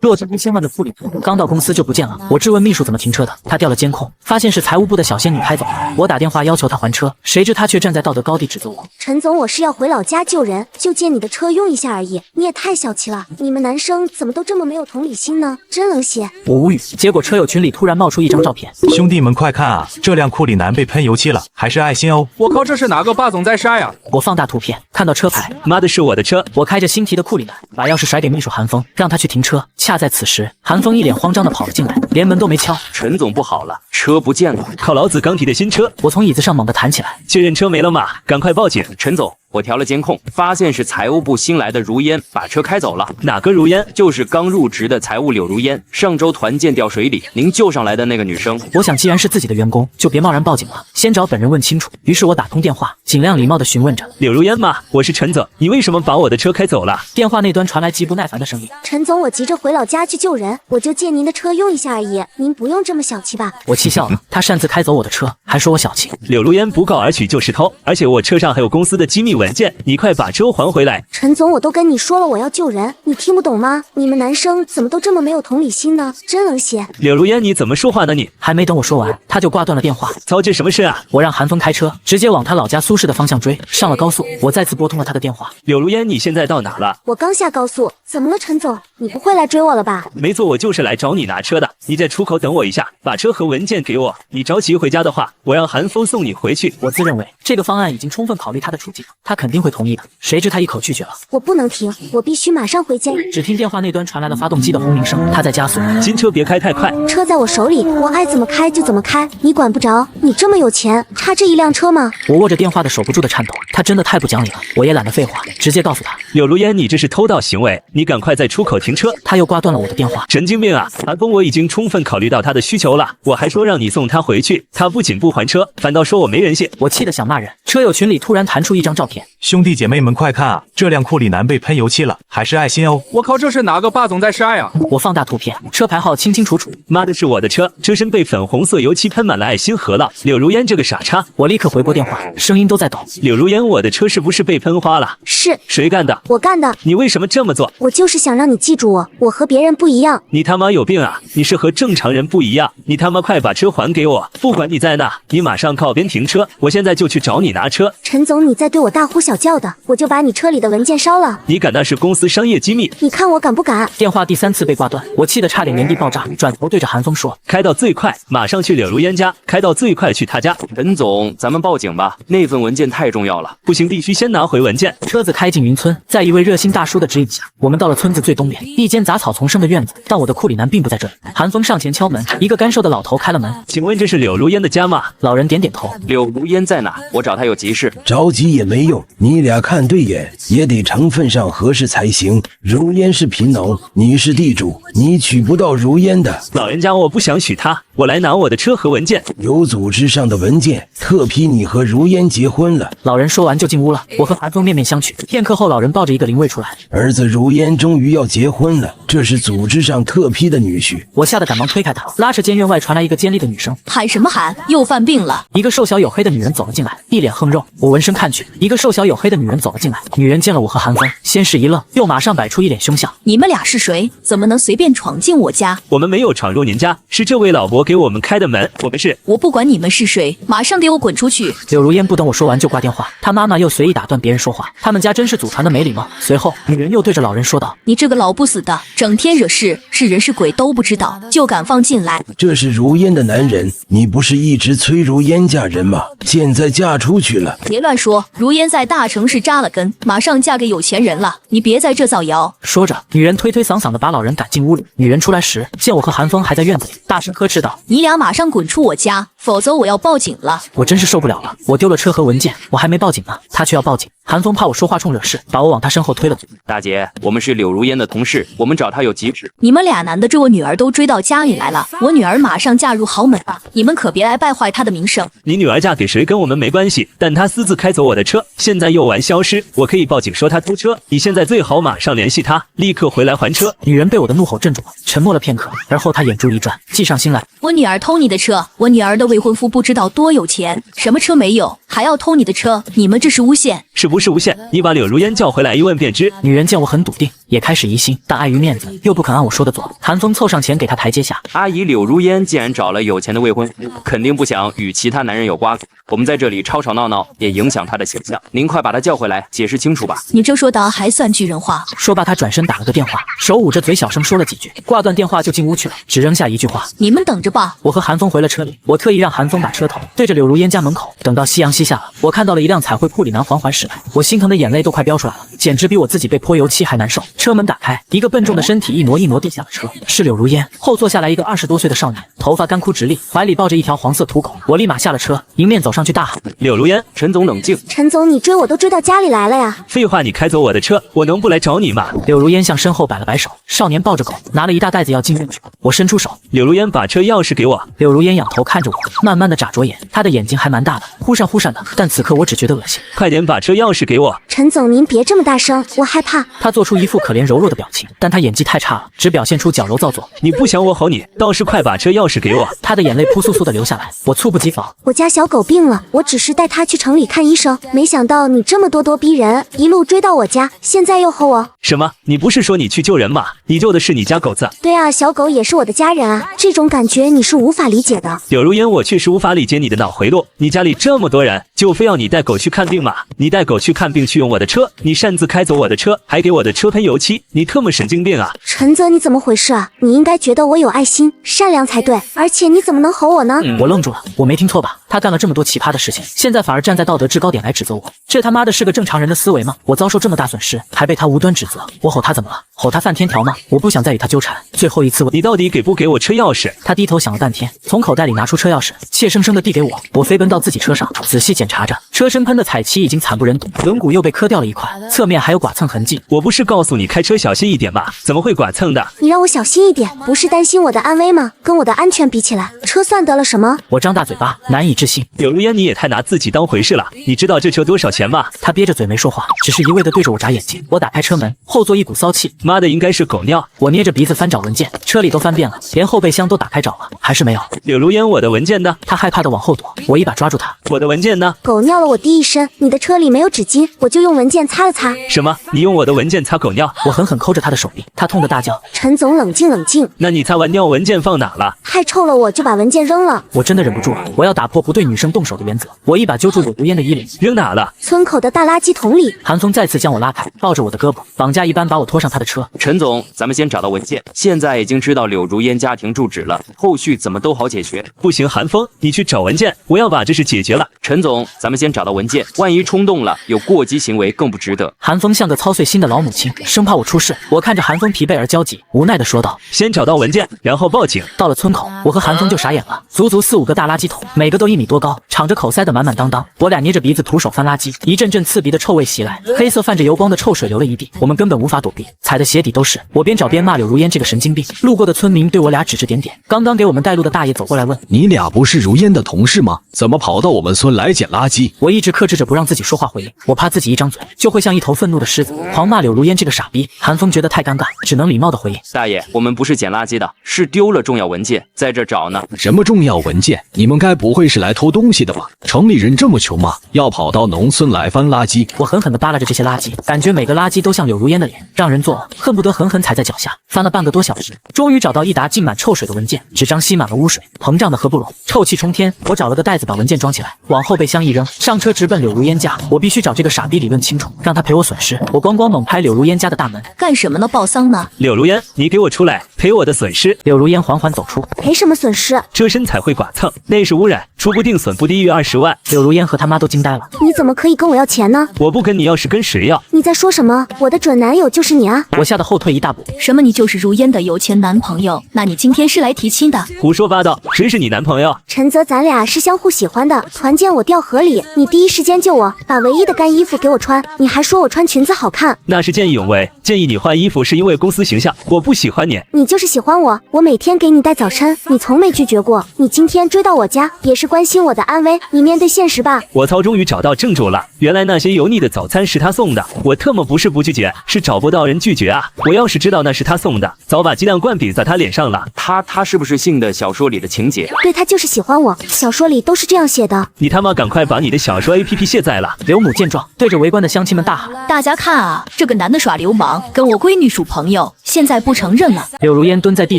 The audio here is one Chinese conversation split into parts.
落地1000万的库里，刚到公司就不见了。我质问秘书怎么停车的，他调了监控，发现是财务部的小仙女开走了。我打电话要求他还车，谁知他却站在道德高地指责我。陈总，我是要回老家救人，就借你的车用一下而已，你也太小气了！你们男生怎么都这么没有同理心呢？真冷血！我无语。结果车友群里突然冒出一张照片，兄弟们快看啊，这辆库里南被喷油漆了，还是爱心哦！我靠，这是哪个霸总在晒啊？我放大图片，看到车牌，妈的是我的车！我开着新提的库里南，把钥匙甩给秘书韩风，让他去停车。恰在此时，韩风一脸慌张地跑了进来，连门都没敲。陈总不好了，车不见了！靠老子刚提的新车！我从椅子上猛地弹起来，确认车没了吗？赶快报警！陈总，我调了监控，发现是财务部新来的如烟把车开走了。哪个如烟？就是刚入职的财务柳如烟，上周团建掉水里，您救上来的那个女生。我想既然是自己的员工，就别贸然报警了，先找本人问清楚。于是我打通电话，尽量礼貌地询问着：柳如烟吗？我是陈总，你为什么把我的车开走了？电话那端传来极不耐烦的声音：陈总，我急着回老家去救人，我就借您的车用一下而已，您不用这么小气吧？我气笑了，他擅自开走我的车，还说我小气。柳如烟不告而取就是偷，而且我车上还有公司的机密文件，你快把车还回来！陈总，我都跟你说了我要救人，你听不懂吗？你们男生怎么都这么没有同理心呢？真冷血！柳如烟，你怎么说话呢你？还没等我说完，他就挂断了电话。操，这什么事啊？我让韩风开车，直接往他老家苏市的方向追。上了高速，我再次拨通了他的电话。柳如烟，你现在到哪了？我刚下高速。怎么了，陈总？你不会来追我了吧？没错，我就是来找你拿车的。你在出口等我一下，把车和文件给我。你着急回家的话，我让韩风送你回去。我自认为这个方案已经充分考虑他的处境，他肯定会同意的。谁知他一口拒绝了。我不能停，我必须马上回家。只听电话那端传来了发动机的轰鸣声，他在加速。新车别开太快，车在我手里，我爱怎么开就怎么开，你管不着。你这么有钱，差这一辆车吗？我握着电话的守不住的颤抖，他真的太不讲理了。我也懒得废话，直接告诉他：柳如烟，你这是偷盗行为，你赶快在出口停车。他又挂断了我的电话。神经病啊！韩风，我已经充分考虑到他的需求了，我还说让你送他回去，他不仅不还车，反倒说我没人性。我气得想骂人。车友群里突然弹出一张照片，兄弟姐妹们快看啊，这辆库里南被喷油漆了，还是爱心哦！我靠，这是哪个霸总在晒啊？我放大图片，车牌号清清楚楚。妈的是我的车，车身被粉红色油漆喷满了爱心盒了。柳如烟这个傻叉！我立刻回拨电话，声音都在抖。柳如烟，我的车是不是被喷花了？是。谁干的？我干的。你为什么这么做？我就是想让你记住我，我和别人不一样。你他妈有病啊！你是和正常人不一样，你他妈快把车还给我！不管你在哪，你马上靠边停车，我现在就去找你拿车。陈总，你再对我大呼小叫的，我就把你车里的文件烧了。你敢？那是公司商业机密，你看我敢不敢？电话第3次被挂断，我气得差点原地爆炸，转头对着韩风说：开到最快，马上去柳如烟家，开到最快去他家。陈总，咱们报警吧，那份文件太重要了。不行，必须先拿回文件。车子开进云村，在一位热心大叔的指引下，我们到了村子最东边一间杂草丛生的院子，但我的库里南并不在这里。韩风上前敲门，一个干瘦的老头开了门。请问这是柳如烟的家吗？老人点点头。柳如烟在哪？我找她有急事。着急也没用，你俩看对眼，也得成分上合适才行。如烟是贫农，你是地主，你娶不到如烟的。老人家，我不想娶她，我来拿我的车和文件。有组织上的文件，特批你和如烟结婚了。老人说完就进屋了，我和韩风面面相觑。片刻后，老人抱着一个灵位出来，儿子如烟终于要结婚了，这是组织上特批的女婿。我吓得赶忙推开他，拉扯间院外传来一个尖利的女声：喊什么喊？又犯病了！一个瘦小黝黑的女人走了进来，一脸横肉。我闻声看去，一个瘦小黝黑的女人走了进来。女人见了我和韩风，先是一愣，又马上摆出一脸凶相。你们俩是谁？怎么能随便闯进我家？我们没有闯入您家，是这位老伯给我们开的门。我们是……我不管你们是谁，马上给我滚出去！柳如烟不等我说完就挂电话，她妈妈又随意打断别人说话，他们家真是祖传的没礼貌。随后，女人又对着老人说道：你这个老不死的，整天惹事，是人是鬼都不知道，就敢放进来。这是如烟的男人，你不是一直催如烟嫁人吗？现在嫁出去了。别乱说，如烟在大城市扎了根，马上嫁给有钱人了，你别在这造谣。说着，女人推推搡搡的把老人赶进屋里。女人出来时，见我和韩风还在院子里，大声呵斥道：你俩马上滚出我家，否则我要报警了。我真是受不了了，我丢了车和文件，我还没报警呢，他却要报警。韩风怕我说话冲惹事，把我往他身后推了。大姐，我们是柳如烟的同事，我们找她有急事。你们俩男的追我女儿都追到家里来了，我女儿马上嫁入豪门了，你们可别来败坏她的名声。你女儿嫁给谁跟我们没关系，但她私自开走我的车，现在又玩消失，我可以报警说她偷车。你现在最好马上联系她，立刻回来还车。女人被我的怒吼镇住了，沉默了片刻，而后她眼珠一转，计上心来。我女儿偷你的车，我女儿的未婚夫不知道多有钱，什么车没有，还要偷你的车，你们这是诬陷。是不是诬陷？你把柳如烟叫回来一问便知。女人见我很笃定，也开始疑心，但碍于面子，又不肯按我说的做。韩风凑上前给他台阶下。阿姨柳如烟既然找了有钱的未婚夫，肯定不想与其他男人有瓜葛。我们在这里吵吵闹闹，也影响她的形象。您快把她叫回来，解释清楚吧。你这说的还算巨人话。说罢，他转身打了个电话，手捂着嘴，小声说了几句，挂断电话就进屋去了，只扔下一句话：你们等着吧。我和韩风回了车里，我特意让韩风把车头对着柳如烟家门口。等到夕阳西下了，我看到了一辆彩绘库里南缓缓驶来，我心疼的眼泪都快飙出来了，简直比我自己被泼油漆还难受。车门打开，一个笨重的身体一挪一挪地下了车，是柳如烟。后座下来一个20多岁的少年，头发干枯直立，怀里抱着一条黄色土狗。我立马下了车，迎面走上去大喊：柳如烟，陈总冷静。陈总，你追我都追到家里来了呀？废话，你开走我的车，我能不来找你吗？柳如烟向身后摆了摆手，少年抱着狗，拿了一大袋子要进院去。我伸出手，柳如烟把车钥匙给我。柳如烟仰头看着我，慢慢的眨着眼，她的眼睛还蛮大的，忽闪忽闪的，但此刻我只觉得恶心。快点把车钥匙给我。陈总，您别这么大声，我害怕。他做出一副可怜柔弱的表情，但他演技太差了，只表现出矫揉造作。你不想我吼你，倒是快把车钥匙给我。他的眼泪扑簌簌的流下来，我猝不及防。我家小狗病了，我只是带它去城里看医生，没想到你这么咄咄逼人，一路追到我家，现在又吼我。什么？你不是说你去救人吗？你救的是你家狗子。对啊，小狗也是我的家人啊，这种感觉你是无法理解的。柳如烟，我确实无法理解你的脑回路。你家里这么多人，就非要你带狗去看病吗？你带狗去看病去用我的车，你擅自开走我的车，还给我的车喷油漆，你特么神经病啊！陈泽，你怎么回事啊？你应该觉得我有爱心、善良才对，而且你怎么能吼我呢？我愣住了，我没听错吧？他干了这么多奇葩的事情，现在反而站在道德制高点来指责我，这他妈的是个正常人的思维吗？我遭受这么大损失，还被他无端指责，我吼他怎么了？吼他犯天条吗？我不想再与他纠缠，最后一次你到底给不给我车钥匙？他低头想了半天，从口袋里拿出车钥匙，怯生生地递给我。我飞奔到自己车上，仔细检查着，车身喷的彩漆已经惨不忍睹，轮毂又被磕掉了一块，侧面还有剐蹭痕迹。我不是告诉你开车小心一点吗？怎么会剐蹭的？你让我小心一点，不是担心我的安危吗？跟我的安全比起来，车算得了什么？我张大嘴巴，难以置信。柳如烟，你也太拿自己当回事了。你知道这车多少钱吗？他憋着嘴没说话，只是一味地对着我眨眼睛。我打开车门，后座一股骚气，妈的，应该是狗尿。我捏着鼻子翻找文件，车里都翻遍了，连后备箱都打开找了，还是没有。柳如烟，我的文件呢？他害怕地往后躲，我一把抓住他。我的文件呢？狗尿了我滴一身，你的车里没有纸巾，我就用文件擦了擦。什么？你用我的文件擦狗尿？我狠狠抠着他的手臂，他痛得大叫。陈总，冷静冷静。那你擦完尿文件放哪了？太臭了，我就把文件扔了。我真的忍不住了，我要打破不对女生动手的原则。我一把揪住柳如烟的衣领，扔哪了？村口的大垃圾桶里。韩风再次将我拉开，抱着我的胳膊，绑架一般把我拖上他的车。陈总，咱们先找到文件，现在已经知道柳如烟家庭住址了，后续怎么都好解决。不行，韩风，你去找文件，我要把这事解决了。陈总，咱们先找到文件，万一冲动了，有过激行为更不值得。韩风像个操碎心的老母亲，生怕我出事。我看着韩风疲惫而焦急，无奈地说道：先找到文件，然后报警。到了村口，我和韩风就傻眼了，足足4、5个大垃圾桶，每个都1米多高，敞着口塞得满满当当。我俩捏着鼻子徒手翻垃圾，一阵阵刺鼻的臭味袭来，黑色泛着油光的臭水流了一地，我们根本无法躲避，踩得鞋底都是。我边找边骂柳如烟这个神经病。路过的村民对我俩指指点点，刚刚给我们带路的大爷走过来问：你俩不是如烟的同事吗？怎么跑到我们村来捡垃圾？我一直克制着不让自己说话回应，我怕自己一张嘴就会像一头愤怒的狮子，狂骂柳如烟这个傻逼。韩风觉得太尴尬，只能礼貌的回应：大爷，我们不是捡垃圾的，是丢了重要文件，在这找呢。什么重要文件？你们该不会是来偷东西的吧？城里人这么穷吗？要跑到农村来翻垃圾？我狠狠地扒拉着这些垃圾，感觉每个垃圾都像柳如烟的脸，让人作呕，恨不得狠狠踩在脚下。翻了半个多小时，终于找到一沓浸满臭水的文件，纸张吸满了污水，膨胀的合不拢，臭气冲天。我找了个袋子把文件装起来，往后备箱一扔，上车直奔柳如烟家。我必须找这个傻逼理论清楚，让他赔我损失。我咣咣猛拍柳如烟家的大门。干什么呢？报丧呢？柳如烟，你给我出来，赔我的损失。柳如烟缓缓走出。赔什么损失？车身彩绘剐蹭，内饰污染，初步定损不低于20万。柳如烟和他妈都惊呆了。你怎么可以跟我要钱呢？我不跟你要是跟谁要？你在说什么？我的准男友就是你啊！我吓得后退一大步。什么？你就是如烟的有钱男朋友？那你今天是来提亲的？胡说八道，谁是你男朋友？陈泽，咱俩是相互喜欢的，团建我掉河里，你第一时间救我，把唯一的干衣服给我穿，你还说我穿裙子好看，那是见义勇为。建议你换衣服是因为公司形象，我不喜欢你。你就是喜欢我，我每天给你带早餐，你从没拒绝过。你今天追到我家，也是关心我的安危，你面对现实吧。我操，终于找到正主了，原来那些油腻的早餐是他送的，我特么不是不拒绝，是找不到人拒绝啊！我要是知道那是他送的，早把鸡蛋灌饼在他脸上了。他是不是信的小说里的情节？对，他就是喜欢我，小说里都是这样写的。你他妈赶快把你的小说 APP 卸载了！刘母见状，对着围观的乡亲们大喊：大家看啊，这个男的耍流氓，跟我闺女属朋友，现在不承认了。柳如烟蹲在地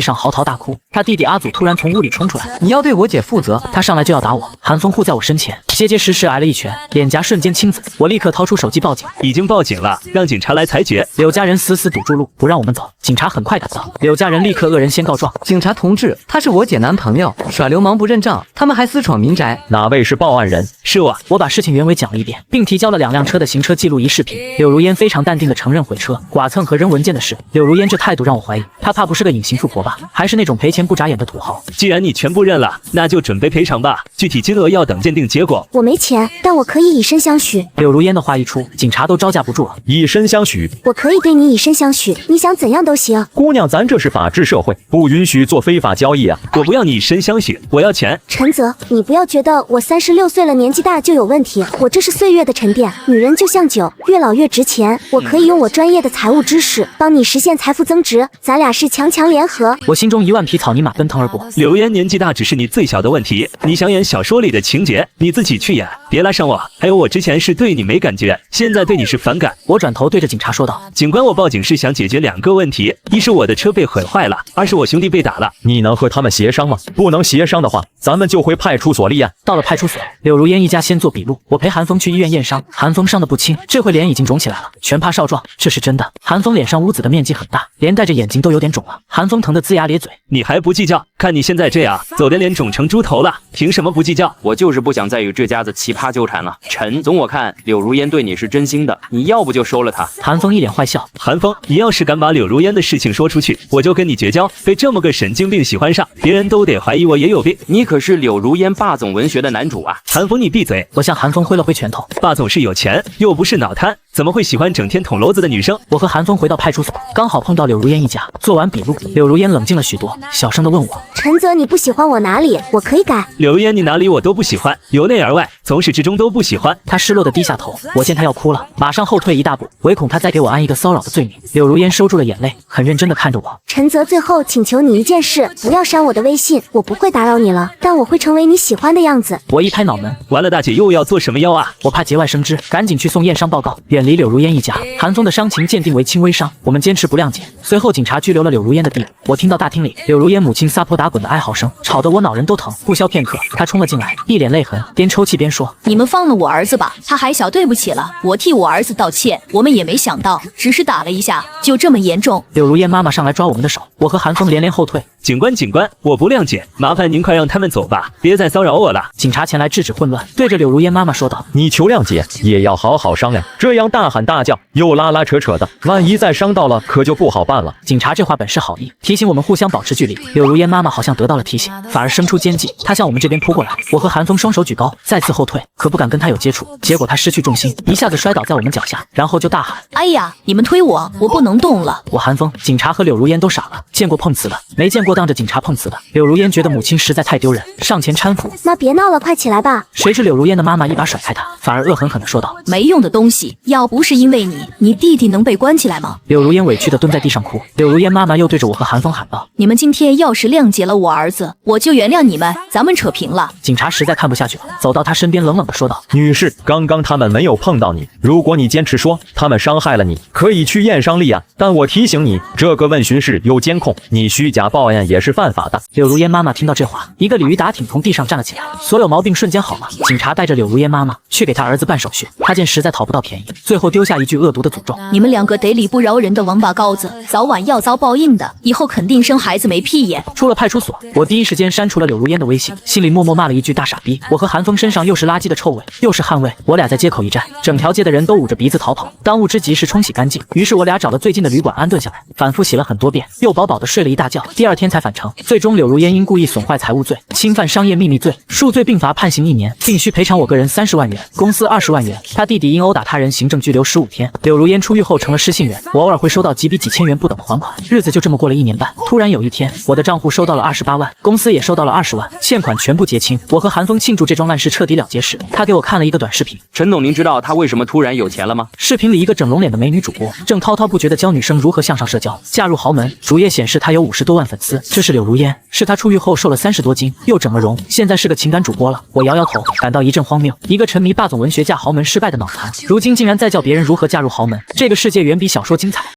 上嚎啕大哭，他弟弟阿祖突然从屋里冲出来，你要对我姐负责。他上来就要打我，韩风护在我身前，结结实实挨了一拳，脸颊瞬间青紫。我立刻掏出手机报警，已经报警了，让警察来裁决。柳家人死死堵住路，不让我们走。警察很快赶到，柳家人立刻恶人先告状。警察同志，他是我姐男朋友，耍流氓不认账，他们还私闯民宅。哪位是报案人？是我。我把事情原委讲了一遍，并提交了2辆车的行车记录仪视频。柳如烟非常淡定地承认毁车、剐蹭和扔文件的事。柳如烟这态度让我怀疑，她怕不是个隐形富婆吧？还是那种赔钱不眨眼的土豪？既然你全部认了，那就准备赔偿吧，具体金额要等鉴定结果。我没钱，但我可以以身相许。柳如烟的话一出，警察都招架不住了。以身相许？我可以对你以身相许，你想怎样都行。姑娘，咱这是法治社会，不允许做非法交易啊！我不要你以身相许，我要钱。陈泽，你不要觉得我36岁了，年纪大就有问题。我这是岁月的沉淀，女人就像酒，越老越值钱。我可以用我专业的财务知识帮你实现财富增值，咱俩是强强联合。我心中1万匹草泥马奔腾而过。柳烟年纪大只是你最小的问题，你想演小说里的情节，你自己去演，别拉上我。还有我之前是对你没感觉，现在对你是反感。我转头对着警察说道：警官，我报警是想解决2个问题，一是我的车被毁坏了，2是我兄弟被打了。你能和他们协商吗？不能协商的话，咱们就回派出所立案。到了派出所，柳如烟一家先做笔录，我陪韩风去医院验伤。韩风伤得不轻，这回脸已经肿起来了，全怕少壮，这是真的。韩风脸上污渍的面积很大，连带着眼睛都有点肿了。韩风疼得龇牙咧嘴。你还不计较？看你现在这样，走的脸肿成猪头了，凭什么不计较？我就是不想再与这家子奇葩纠缠了。陈总，我看柳如烟对你是真心的，你要不就收了她。韩风一脸坏笑。韩风，你要是敢把柳如烟的事情说出去，我就跟你绝交。被这么个神经病喜欢上，别人都得怀疑我也有病。你可是柳如烟霸总文学的男主啊！韩风，你闭嘴！我向韩风挥了挥拳头。霸总是有钱，又不是脑瘫，怎么会喜欢整天捅娄子的女生？我和韩风回到派出所，刚好碰到柳如烟一家。做完笔录，柳如烟冷静了许多，小声地问我：陈泽，你不喜欢我哪里？我可以改。柳如烟，你哪里我都不喜欢，由内而外，从始至终都不喜欢。她失落地低下头，我见她要哭了，马上后退一大步，唯恐她再给我安一个骚扰的罪名。柳如烟收住了眼泪，很认真地看着我。陈泽，最后请求你一件事，不要删我的微信，我不会打扰你了，但我会成为你喜欢的样子。我一拍脑门，完了，大姐又要做什么妖啊？我怕节外生枝，赶紧去送验伤报告，远离柳如烟一家。韩风的伤情鉴定为轻微伤，我们坚持不谅解。随后警察拘留了柳如烟的弟弟。我听到大厅里柳如烟母亲撒泼打滚的哀嚎声，吵得我脑仁都疼。不消片刻，她冲了进来，一脸泪痕，边抽泣边说：你们放了我儿子吧，他还小，对不起了，我替我儿子道歉。我们也没想到，只是打了一下，就这么严重。柳如烟妈妈上来抓我们的手，我和韩风连连后退。警官，我不谅解，麻烦您快让他们走吧，别再骚扰我了。警察前来制止混乱，对着柳如烟妈妈说道：你求谅解也要好好商量，这样大喊大叫又拉拉扯扯的，万一再伤到了可就不好办了。警察这话本是好意，提醒我们互相保持距离。柳如烟妈妈好像得到了提醒，反而生出奸计，她向我们这边扑过来。我和韩风双手举高，再次后退，可不敢跟她有接触。结果她失去重心，一下子摔倒在我们脚下，然后就大喊：哎呀，你们推我，我不能动了。我韩风、警察和柳如烟都傻了，见过碰瓷的，没见过当着警察碰瓷的。柳如烟觉得母亲实在太丢人，上前搀扶。妈，别闹了，快起来吧。谁知柳如烟的妈妈一把甩开她，反而恶狠狠地说道：没用的东西，要不是因为你，你弟弟能被关起来吗？柳如烟委屈地蹲在地上哭。柳如烟妈妈又对着我和韩风喊道：你们今天要是谅解了我儿子，我就原谅你们，咱们扯平了。警察实在看不下去了，走到他身边冷冷地说道：女士，刚刚他们没有碰到你，如果你坚持说他们伤害了你，可以去验伤立案，但我提醒你，这个问询室有监控，你虚假报案也是犯法的。柳如烟妈妈听到这话，一个鲤鱼打挺从地上站了起来，所有毛病瞬间好了。警察带着柳如烟妈妈去给他儿子办手续，他见实在讨不到便宜，最后丢下一句恶毒的诅咒：你们2个得理不饶人的王八羔子，早晚要遭报应的，以后肯定生孩子没屁眼。出了派出所，我第一时间删除了柳如烟的微信，心里默默骂了一句大傻逼。我和韩风身上又是垃圾的臭味，又是汗味，我俩在街口一站，整条街的人都捂着鼻子逃跑。当务之急是冲洗干净，于是我俩找了最近的旅馆安顿下来，反复洗了很多遍，又饱饱的睡了一大觉，第2天才返程。最终柳如烟因故意损坏财物罪、侵犯商业秘密罪，数罪并罚，判刑1年，并需赔偿我个人30万元，公司20万元。他弟弟因殴打他人行政拘留15天。柳如烟出狱后成了失信人，我偶尔会收到几笔几千元不等的还款，日子就这么过了1年半。突然有一天，我的账户收到了28万，公司也收到了20万，欠款全部结清。我和韩风庆祝这桩烂事彻底了结时，他给我看了一个短视频。陈总，您知道他为什么突然有钱了吗？视频里一个整容脸的美女主播正滔滔不绝地教女生如何向上社交，嫁入豪门。主页显示她有50多万粉丝，这是柳如烟，是她出狱后瘦了30多斤，又整了容，现在是个情感主播了。我摇摇头，感到一阵荒谬。一个沉迷霸总文学嫁豪门失败的脑残，如今竟然在教别人如何嫁入豪门，这个世界远比小说精彩。